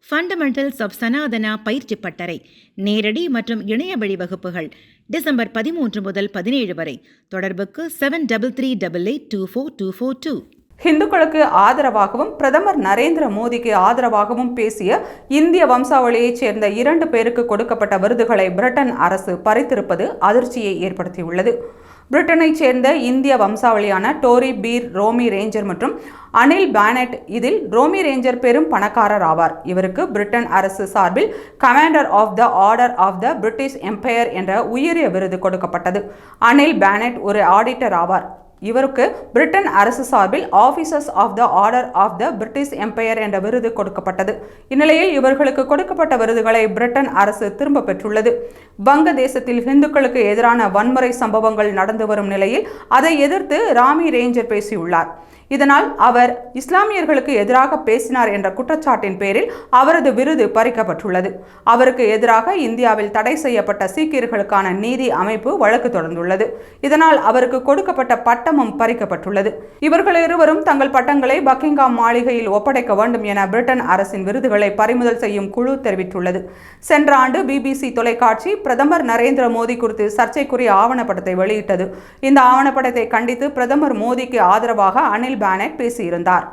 Fundamentals of Sanatana பயிற்சி பட்டறை, நேரடி மற்றும் இணைய வழி வகுப்புகள் டிசம்பர் 13 முதல் 17 வரை. தொடர்புக்கு 7338824242. இந்துக்களுக்கு ஆதரவாகவும் பிரதமர் நரேந்திர மோடிக்கு ஆதரவாகவும் பேசிய இந்திய வம்சாவளியைச் சேர்ந்த 2 பேருக்கு கொடுக்கப்பட்ட விருதுகளை பிரிட்டன் அரசு பறித்திருப்பது அதிர்ச்சியை ஏற்படுத்தியுள்ளது. பிரிட்டனைச் சேர்ந்த இந்திய வம்சாவளியான டோரி பீர் ரோமி ரேஞ்சர் மற்றும் அனில் பேனட். இதில் ரோமி ரேஞ்சர் பெரும் பணக்காரர் ஆவார். இவருக்கு பிரிட்டன் அரசு சார்பில் commander of the order of the British Empire என்ற உயரிய விருது கொடுக்கப்பட்டது. அனில் பேனட் ஒரு ஆடிட்டர் ஆவார். இவருக்கு பிரிட்டன் அரசு சார்பில் officers of the order of the British Empire என்ற விருது கொடுக்கப்பட்டது. இந்நிலையில் இவர்களுக்கு கொடுக்கப்பட்ட விருதுகளை பிரிட்டன் அரசு திரும்ப பெற்றுள்ளது. வங்கதேசத்தில் இந்துக்களுக்கு எதிரான வன்முறை சம்பவங்கள் நடந்து வரும் நிலையில் அதை எதிர்த்து ராமி ரேஞ்சர் பேசியுள்ளார். இதனால் அவர் இஸ்லாமியர்களுக்கு எதிராக பேசினார் என்ற குற்றச்சாட்டின் பேரில் அவரது விருது பறிக்கப்பட்டுள்ளது. அவருக்கு எதிராக இந்தியாவில் தடை செய்யப்பட்ட சீக்கியர்களுக்கான நீதி அமைப்பு வழக்கு தொடர்ந்துள்ளது. இதனால் அவருக்கு கொடுக்கப்பட்ட பட்டமும் பறிக்கப்பட்டுள்ளது. இவர்கள் இருவரும் தங்கள் பட்டங்களை பக்கிங்ஹாம் மாளிகையில் ஒப்படைக்க வேண்டும் என பிரிட்டன் அரசின் விருதுகளை பறிமுதல் செய்யும் குழு தெரிவித்துள்ளது. சென்ற ஆண்டு BBC தொலைக்காட்சி பிரதமர் நரேந்திர மோடி குறித்து சர்ச்சைக்குரிய ஆவணப்படத்தை வெளியிட்டது. இந்த ஆவணப்படத்தை கண்டித்து பிரதமர் மோடிக்கு ஆதரவாக அனில் பேனட் பேசியிருந்தார்.